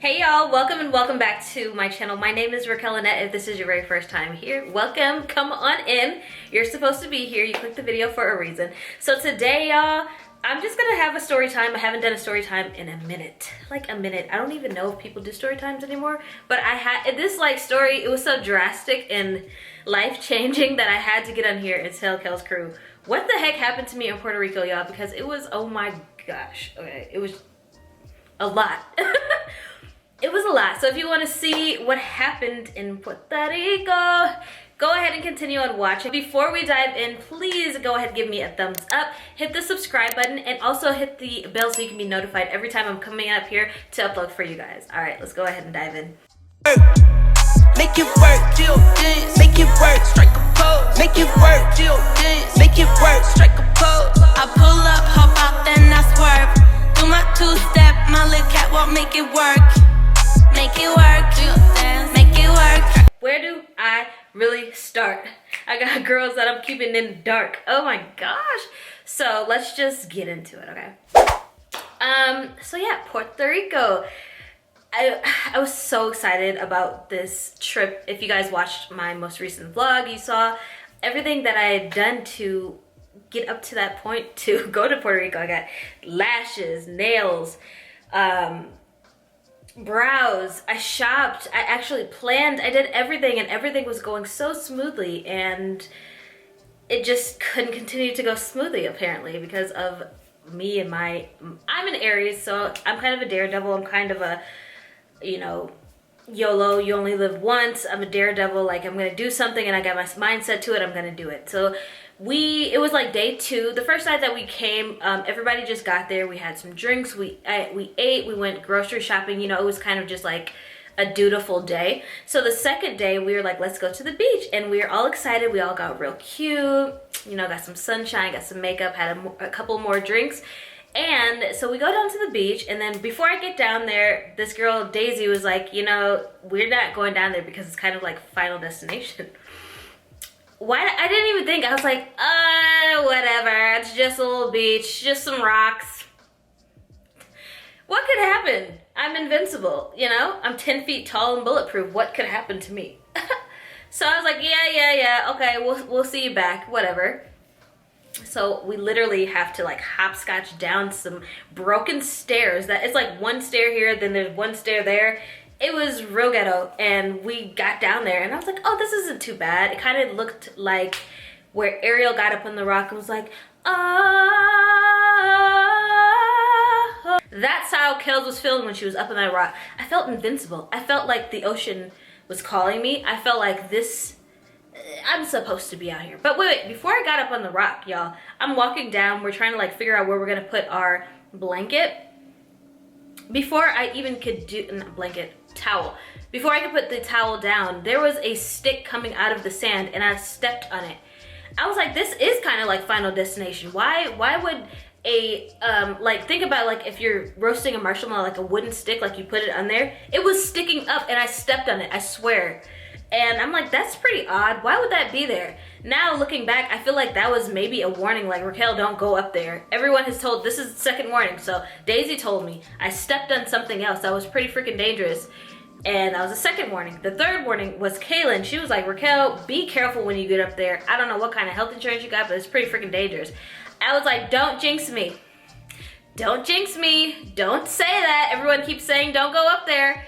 Hey y'all, welcome and welcome back to my channel. My name is Raquelle Lynnette. If this is your very first time here, welcome, come on in. You're supposed to be here. You clicked the video for a reason. So today, y'all, I'm just gonna have a story time. I haven't done a story time in a minute, like a minute. I don't even know if people do story times anymore, but I had this story. It was so drastic and life-changing that I had to get on here and tell Kel's crew what the heck happened to me in Puerto Rico, y'all, because it was, oh my gosh, okay, it was a lot. It was a lot. So if you want to see what happened in Puerto Rico, go ahead and continue on watching. Before we dive in, please go ahead and give me a thumbs up, hit the subscribe button, and also hit the bell so you can be notified every time I'm coming up here to upload for you guys. All right, let's go ahead and dive in. Make it work, Jill dance. Make it work, strike a pose. Make it work, Jill dance. Make it work, strike a pose. I pull up, hop out, then I swerve. Do my two-step, my little catwalk, make it work. Make it work, Jill dance. Make it work. Where do I really start? I got girls that I'm keeping in the dark. Oh my gosh. So let's just get into it, okay? So yeah, Puerto Rico. I was so excited about this trip. If you guys watched my most recent vlog, you saw everything that I had done to get up to that point to go to Puerto Rico. I got lashes, nails, brows, I shopped, I actually planned, I did everything, and everything was going so smoothly, and it just couldn't continue to go smoothly apparently because of me and I'm an Aries, so I'm kind of a daredevil. I'm kind of a, you know, YOLO, you only live once. I'm a daredevil, like I'm gonna do something and I got my mindset to it, I'm gonna do it. So it was like day 2. The first night that we came, everybody just got there. We had some drinks, we ate, we went grocery shopping. You know, it was kind of just like a dutiful day. So the second day we were like, let's go to the beach, and we were all excited. We all got real cute, you know, got some sunshine, got some makeup, had a couple more drinks. And so we go down to the beach, and then before I get down there, this girl Daisy was like, you know, we're not going down there because it's kind of like Final Destination. Why? I didn't even think. I was like, whatever, it's just a little beach, just some rocks. What could happen? I'm invincible, you know? I'm 10 feet tall and bulletproof. What could happen to me? So I was like, yeah, okay, we'll see you back, whatever. So we literally have to like hopscotch down some broken stairs. That it's like one stair here, then there's one stair there. It was real ghetto, and we got down there and I was like, oh, this isn't too bad. It kind of looked like where Ariel got up on the rock and was like, ah. That's how Kels was feeling when she was up on that rock. I felt invincible. I felt like the ocean was calling me. I felt like this, I'm supposed to be out here. But wait, before I got up on the rock, y'all, I'm walking down. We're trying to like figure out where we're gonna put our blanket. Before I even could do, not blanket, towel. Before I could put the towel down, there was a stick coming out of the sand and I stepped on it. I was like, this is kind of like Final Destination. Why would a, like think about like if you're roasting a marshmallow, like a wooden stick, like you put it on there, it was sticking up and I stepped on it, I swear. And I'm like, that's pretty odd. Why would that be there? Now looking back, I feel like that was maybe a warning, like, Raquel, don't go up there. Everyone has told, this is the second warning. So Daisy told me I stepped on something else that was pretty freaking dangerous. And that was the second warning. The third warning was Kaylin. She was like, Raquel, be careful when you get up there. I don't know what kind of health insurance you got, but it's pretty freaking dangerous. I was like, don't jinx me. Don't jinx me. Don't say that. Everyone keeps saying, don't go up there.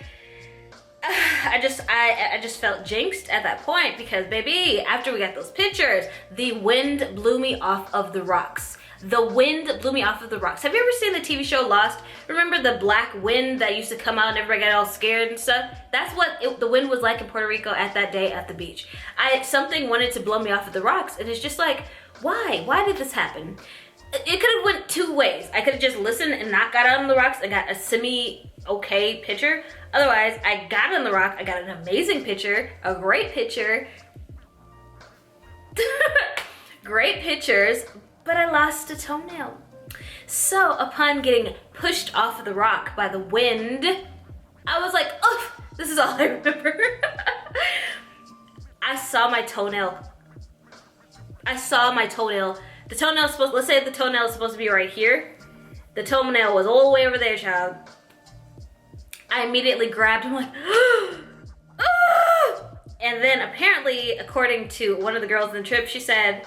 I just felt jinxed at that point because, baby, after we got those pictures, the wind blew me off of the rocks. The wind blew me off of the rocks. Have you ever seen the TV show Lost? Remember the black wind that used to come out and everybody got all scared and stuff? That's what the wind was like in Puerto Rico at that day at the beach. Something wanted to blow me off of the rocks, and it's just like, why? Why did this happen? It could have went 2 ways. I could have just listened and not got out on the rocks and got a semi-okay picture. Otherwise, I got on the rock, I got an amazing picture, a great picture. Great pictures, but I lost a toenail. So upon getting pushed off of the rock by the wind, I was like, oh, this is all I remember. I saw my toenail. I saw my toenail. The toenail is supposed, let's say the toenail is supposed to be right here. The toenail was all the way over there, child. I immediately grabbed him like, ah! And then apparently, according to one of the girls in the trip, she said,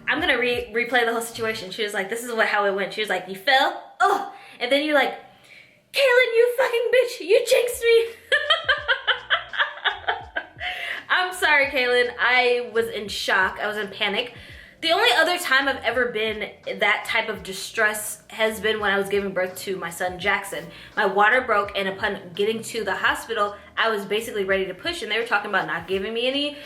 I'm gonna replay the whole situation. She was like, this is how it went. She was like, you fell? Oh! And then you're like, Kaylin, you fucking bitch, you jinxed me. I'm sorry, Kaylin. I was in shock. I was in panic. The only other time I've ever been that type of distress has been when I was giving birth to my son, Jackson. My water broke, and upon getting to the hospital, I was basically ready to push, and they were talking about not giving me any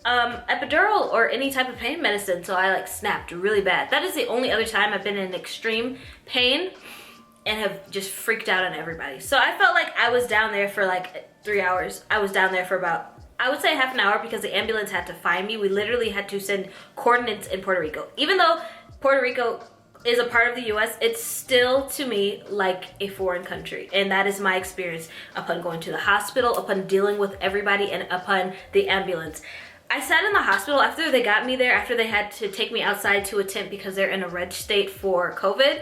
epidural or any type of pain medicine, so I like snapped really bad. That is the only other time I've been in extreme pain and have just freaked out on everybody. So I felt like I was down there for like 3 hours. I was down there for about, I would say half an hour, because the ambulance had to find me. We literally had to send coordinates in Puerto Rico. Even though Puerto Rico is a part of the US, it's still to me like a foreign country. And that is my experience upon going to the hospital, upon dealing with everybody, and upon the ambulance. I sat in the hospital after they got me there, after they had to take me outside to a tent because they're in a red state for COVID.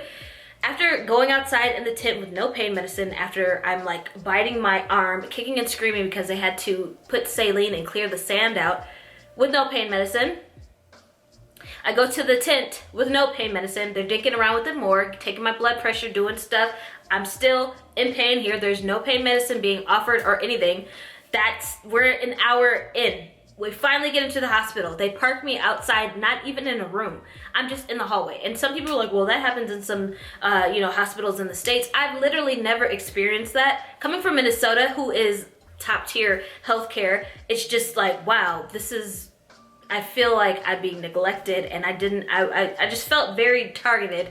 After going outside in the tent with no pain medicine, after I'm like biting my arm, kicking and screaming because they had to put saline and clear the sand out with no pain medicine, I go to the tent with no pain medicine. They're dinking around with the morgue, taking my blood pressure, doing stuff. I'm still in pain here. There's no pain medicine being offered or anything. We're an hour in. We finally get into the hospital. They park me outside, not even in a room. I'm just in the hallway. And some people are like, well, that happens in some, hospitals in the States. I've literally never experienced that. Coming from Minnesota, who is top tier healthcare, it's just like, wow, I feel like I'm being neglected, and I just felt very targeted.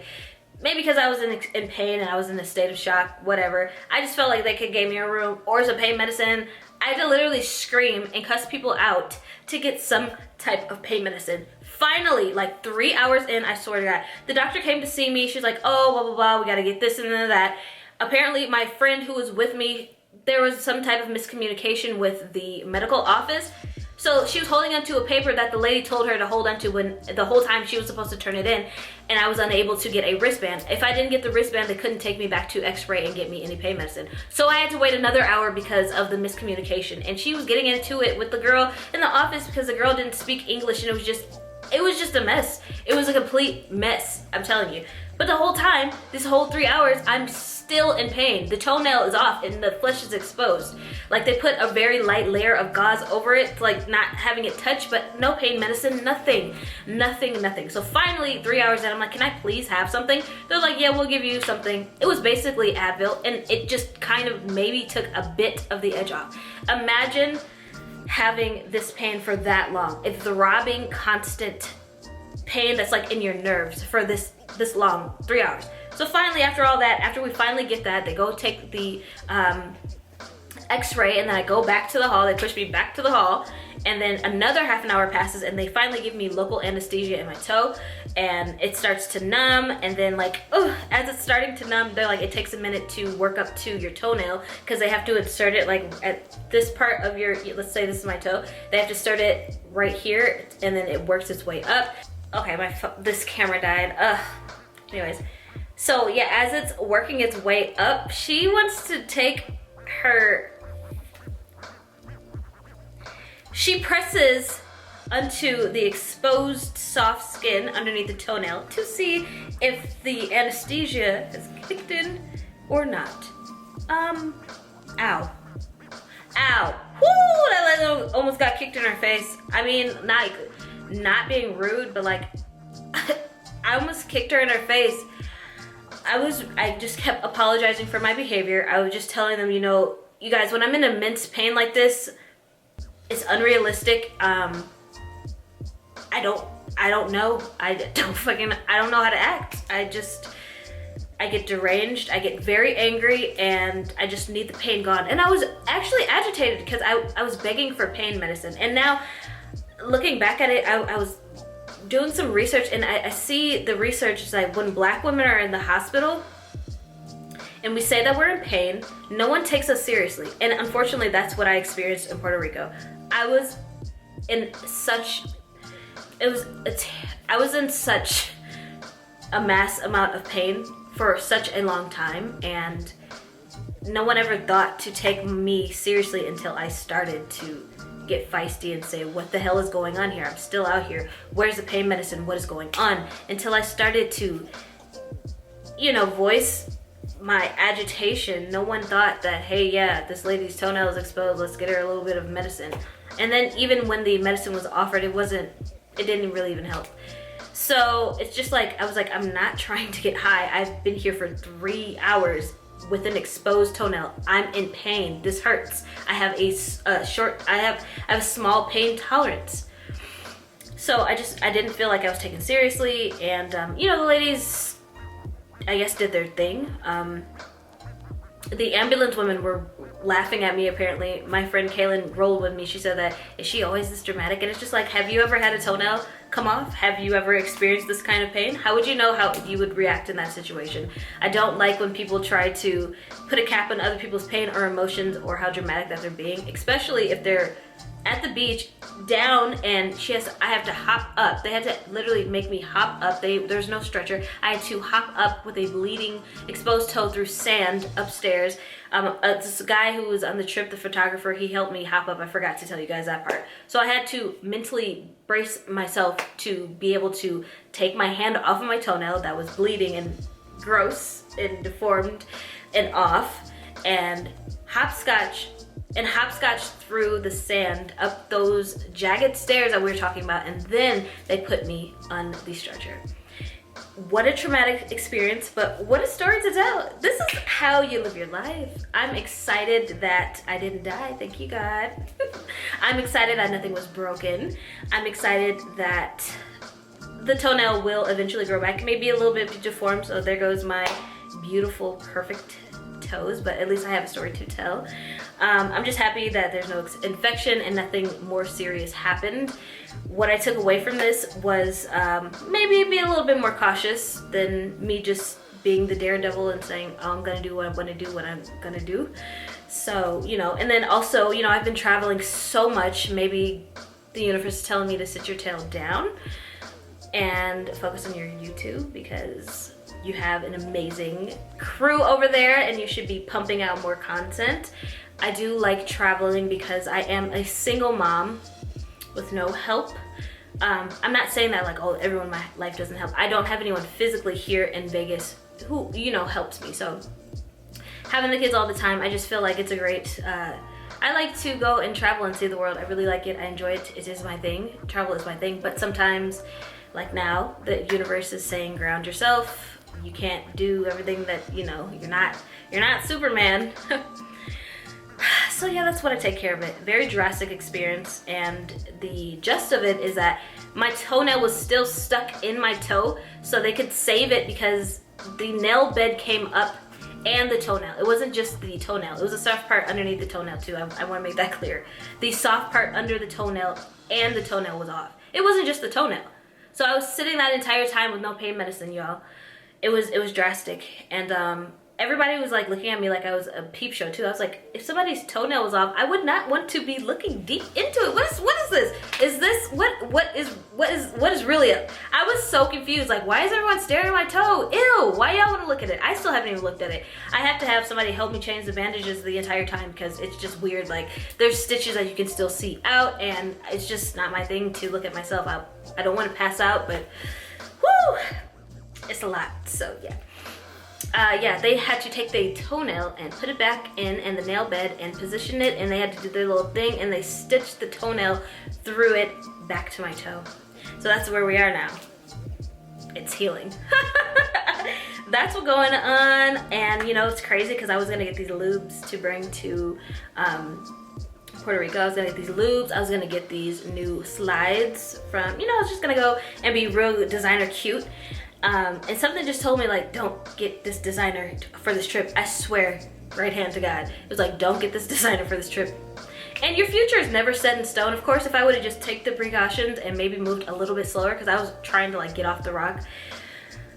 Maybe because I was in pain and I was in a state of shock, whatever. I just felt like they could give me a room or some pain medicine. I had to literally scream and cuss people out to get some type of pain medicine. Finally, like 3 hours in, I swear to God, the doctor came to see me. She's like, oh, blah, blah, blah, we gotta get this and that. Apparently, my friend who was with me, there was some type of miscommunication with the medical office. So she was holding onto a paper that the lady told her to hold onto when the whole time she was supposed to turn it in, and I was unable to get a wristband. If I didn't get the wristband, they couldn't take me back to x-ray and get me any pain medicine. So I had to wait another hour because of the miscommunication. And she was getting into it with the girl in the office because the girl didn't speak English, and it was just a mess. It was a complete mess, I'm telling you. But the whole time, this whole 3 hours, I'm still in pain. The toenail is off and the flesh is exposed. Like, they put a very light layer of gauze over it, like not having it touch, but no pain medicine, nothing. So finally, 3 hours in, I'm like, can I please have something? They're like, yeah, we'll give you something. It was basically Advil, and it just kind of maybe took a bit of the edge off. Imagine having this pain for that long. It's throbbing, constant pain that's like in your nerves for this long, 3 hours. So finally, after all that, after we finally get that, they go take the x-ray, and then I go back to the hall. They push me back to the hall, and then another half an hour passes, and they finally give me local anesthesia in my toe, and it starts to numb. And then like, as it's starting to numb, they're like, it takes a minute to work up to your toenail, because they have to insert it like at this part of your, let's say this is my toe, they have to start it right here, and then it works its way up. Okay, this camera died. Anyways, so yeah, as it's working its way up, she wants to take she presses onto the exposed soft skin underneath the toenail to see if the anesthesia has kicked in or not. Ow. Woo, that almost got kicked in her face. I mean, not being rude, but like, I almost kicked her in her face. I just kept apologizing for my behavior. I was just telling them, you guys, when I'm in immense pain like this, it's unrealistic. I don't know. I don't know how to act. I get deranged, I get very angry, and I just need the pain gone. And I was actually agitated because I was begging for pain medicine. And now, looking back at it, I was doing some research, and I see the research is like, when Black women are in the hospital and we say that we're in pain, no one takes us seriously. And unfortunately, that's what I experienced in Puerto Rico. I was in such a mass amount of pain for such a long time, and no one ever thought to take me seriously until I started to get feisty and say, what the hell is going on here? I'm still out here. Where's the pain medicine? What is going on? Until I started to, you know, voice my agitation. No one thought that, hey, yeah, this lady's toenail is exposed. Let's get her a little bit of medicine. And then even when the medicine was offered, it didn't really even help. So it's just like, I was like, I'm not trying to get high. I've been here for 3 hours with an exposed toenail. I'm in pain. This hurts. I have I have a small pain tolerance. So I didn't feel like I was taken seriously. And you know, the ladies, I guess, did their thing. The ambulance women were laughing at me, apparently. My friend Kaylin rolled with me. She said that, is she always this dramatic? And it's just like, have you ever had a toenail come off? Have you ever experienced this kind of pain? How would you know how you would react in that situation? I don't like when people try to put a cap on other people's pain or emotions or how dramatic that they're being, especially if they're at the beach down and I have to hop up. They had to literally make me hop up. There's no stretcher. I had to hop up with a bleeding exposed toe through sand upstairs. This guy who was on the trip, the photographer, he helped me hop up. I forgot to tell you guys that part. So I had to mentally brace myself to be able to take my hand off of my toenail that was bleeding and gross and deformed and off, and hopscotch through the sand up those jagged stairs that we were talking about, and then they put me on the stretcher. What a traumatic experience, but what a story to tell. This is how you live your life. I'm excited that I didn't die, thank you God. I'm excited that nothing was broken. I'm excited that the toenail will eventually grow back. It may be a little bit deformed, so there goes my beautiful, perfect toes, but at least I have a story to tell. I'm just happy that there's no infection and nothing more serious happened. What I took away from this was maybe be a little bit more cautious than me just being the daredevil and saying, oh, I'm gonna do what I'm gonna do, what I'm gonna do. So, you know, and then also, you know, I've been traveling so much, maybe the universe is telling me to sit your tail down and focus on your YouTube, because you have an amazing crew over there and you should be pumping out more content. I do like traveling because I am a single mom with no help. I'm not saying that like, oh, everyone in my life doesn't help. I don't have anyone physically here in Vegas who, you know, helps me. So having the kids all the time, I just feel like it's a great, I like to go and travel and see the world. I really like it. I enjoy it. It is my thing. Travel is my thing. But sometimes, like now, the universe is saying ground yourself. You can't do everything that, you know, you're not Superman. So yeah, that's what I take care of it. Very drastic experience, and the gist of it is that my toenail was still stuck in my toe, so they could save it because the nail bed came up and the toenail. It wasn't just the toenail. It was a soft part underneath the toenail too. I want to make that clear. The soft part under the toenail and the toenail was off. It wasn't just the toenail. So I was sitting that entire time with no pain medicine, y'all. It was drastic, and everybody was like looking at me like I was a peep show too. I was like, if somebody's toenail was off, I would not want to be looking deep into it. What is this? Is this what is really up? I was so confused. Like, why is everyone staring at my toe? Ew, why y'all want to look at it? I still haven't even looked at it. I have to have somebody help me change the bandages the entire time because it's just weird. Like, there's stitches that you can still see out, and it's just not my thing to look at myself. I don't want to pass out, but whoo, it's a lot. So yeah. Yeah, they had to take the toenail and put it back in the nail bed and position it, and they had to do their little thing, and they stitched the toenail through it back to my toe. So that's where we are now. It's healing. That's what's going on, and you know, it's crazy because I was gonna get these lubes to bring to Puerto Rico. I was gonna get these lubes. I was gonna get these new slides from, you know, I was just gonna go and be real designer cute. And something just told me, like, don't get this designer for this trip. I swear, right hand to God. It was like, don't get this designer for this trip. And your future is never set in stone. Of course, if I would have just taken the precautions and maybe moved a little bit slower, because I was trying to like get off the rock.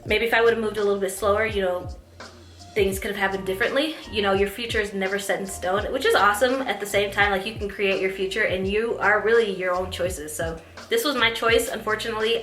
Maybe if I would have moved a little bit slower, you know, things could have happened differently. You know, your future is never set in stone, which is awesome. At the same time, like, you can create your future and you are really your own choices. So this was my choice. Unfortunately,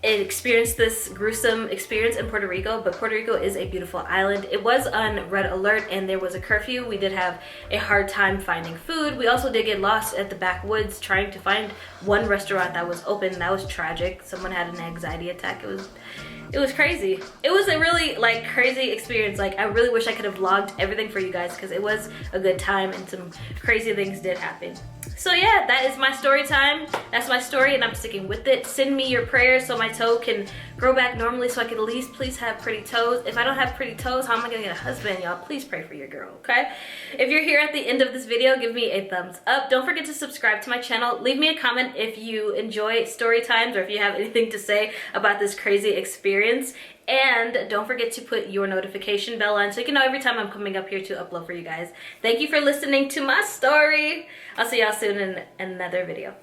experienced this gruesome experience in Puerto Rico, but Puerto Rico is a beautiful island. It was on red alert and there was a curfew. We did have a hard time finding food. We also did get lost at the backwoods trying to find one restaurant that was open. That was tragic. Someone had an anxiety attack. It was crazy. It was a really like crazy experience. Like, I really wish I could have vlogged everything for you guys because it was a good time and some crazy things did happen. So yeah, that is my story time. That's my story and I'm sticking with it. Send me your prayers so my toe can grow back normally so I can at least please have pretty toes. If I don't have pretty toes, how am I gonna get a husband? Y'all, please pray for your girl, okay? If you're here at the end of this video, give me a thumbs up. Don't forget to subscribe to my channel. Leave me a comment if you enjoy story times or if you have anything to say about this crazy experience. And don't forget to put your notification bell on so you can know every time I'm coming up here to upload for you guys. Thank you for listening to my story. I'll see y'all soon in another video.